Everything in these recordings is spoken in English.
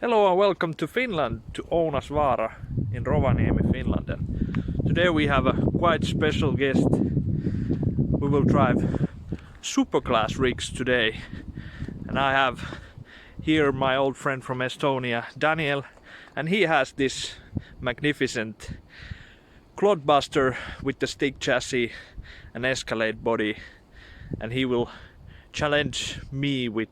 Hello and welcome to Finland, to Ounasvaara in Rovaniemi, Finland. And today we have a quite special guest. We will drive superclass rigs today. And I have here my old friend from Estonia, Daniel, and he has this magnificent Clodbuster with the stick chassis and Escalade body, and he will challenge me with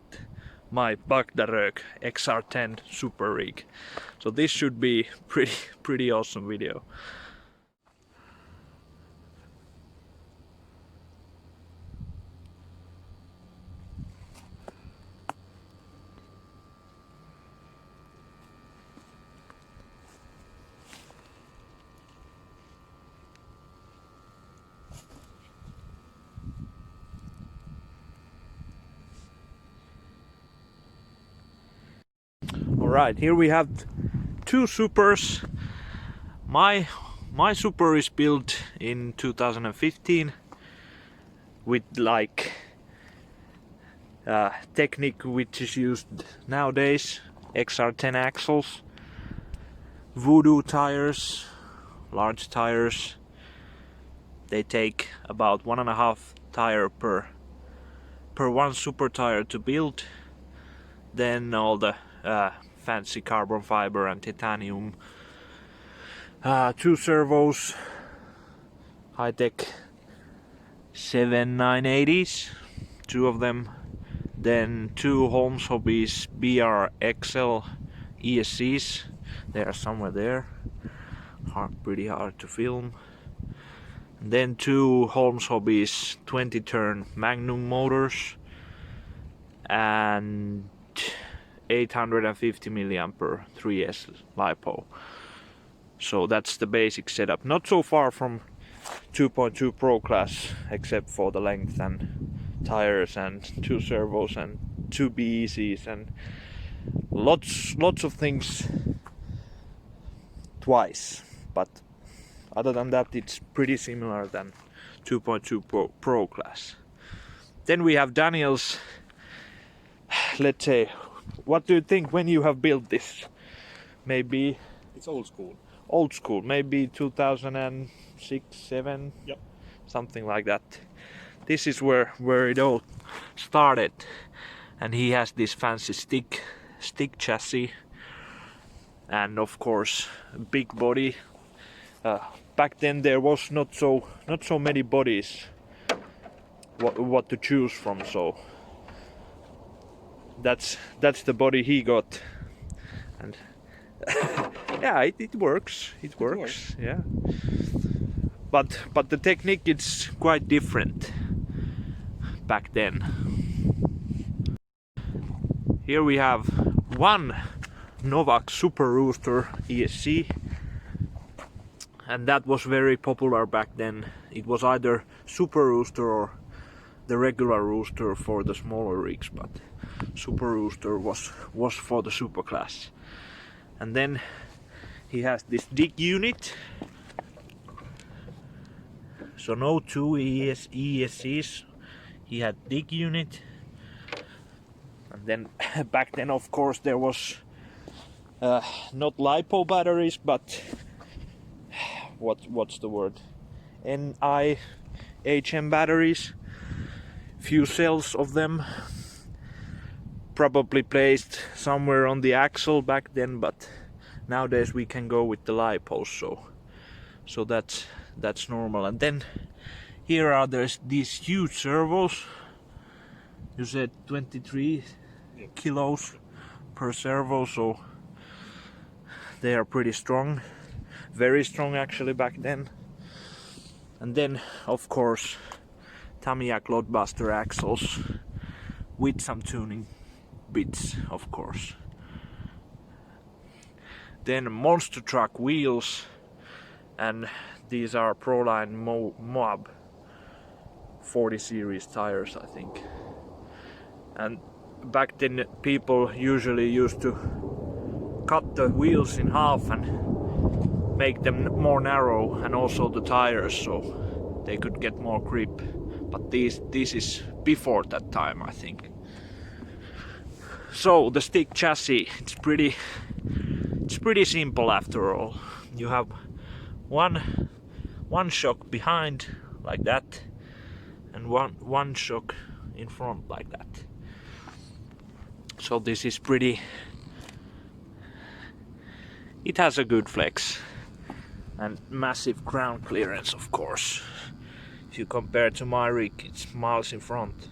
my Bagdarök XR10 super rig. So this should be pretty awesome video. Alright, here we have two supers. My super is built in 2015 with like technique which is used nowadays, XR10 axles, SuDu tires, large tires. They take about 1.5 tire per one super tire to build. Then all the fancy carbon fiber and titanium, 2 servos, high-tech 7980s, 2 of them, then 2 Holmes Hobbies BRXL ESCs, they are somewhere there, pretty hard to film, and then 2 Holmes Hobbies 20 turn Magnum motors, and 850 milliampere 3S LiPo. So that's the basic setup. Not so far from 2.2 Pro class, except for the length and tires and 2 servos and 2 BECs and lots of things twice. But other than that, it's pretty similar than 2.2 Pro class. Then we have Daniel's, let's say, what do you think when you have built this? Maybe it's old school. Old school, maybe 2006, 7, yep, something like that. This is where it all started, and he has this fancy stick chassis, and of course big body. Back then there was not so many bodies what to choose from, so that's the body he got, and yeah, it works. It works. Yeah, but the technique is quite different back then. Here we have one Novak Super Rooster ESC, and that was very popular back then. It was either Super Rooster or the regular Rooster for the smaller rigs, but Super Rooster was for the super class. And then he has this dig unit, so no 2 ESCs, he had dig unit. And then back then of course there was not LiPo batteries, but what's the word, NiHM batteries, few cells of them, probably placed somewhere on the axle back then, but nowadays we can go with the LiPos, so that's normal. And then here are these huge servos. You said 23 kilos per servo, so they are pretty strong, very strong actually back then. And then of course Tamiya Clodbuster axles with some tuning bits, of course. Then monster truck wheels, and these are Proline Moab 40 series tires, I think. And back then people usually used to cut the wheels in half and make them more narrow, and also the tires, so they could get more grip. But this is before that time, I think. So the stick chassis, it's pretty simple after all. You have one shock behind like that, and one shock in front like that. So this is pretty. It has a good flex and massive ground clearance, of course. If you compare to my rig, it's miles in front.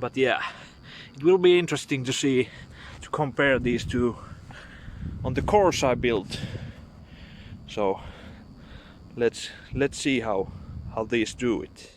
But yeah, it will be interesting to compare these two on the course I built. So let's see how these do it.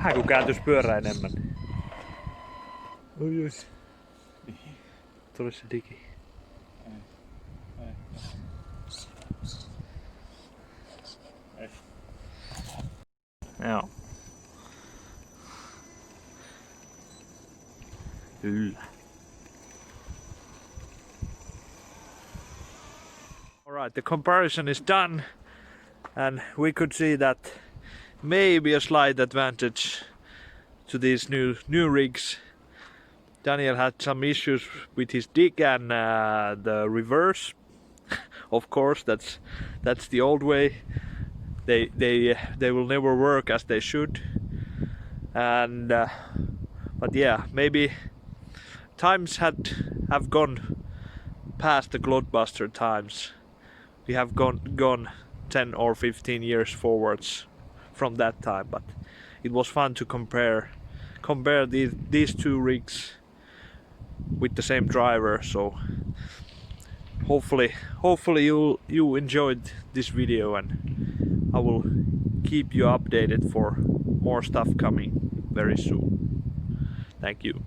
vähän kun kääntyis pyörä enemmän. Oi ois. Tuli se digi. Joo. Kyllä. Alright, the comparison is done and we could see that maybe a slight advantage to these new rigs. Daniel had some issues with his dig and the reverse. Of course, that's the old way. They will never work as they should. And but yeah, maybe times have gone past the Clodbuster times. We have gone 10 or 15 years forwards from that time, but it was fun to compare these two rigs with the same driver. So hopefully you enjoyed this video, and I will keep you updated for more stuff coming very soon. Thank you.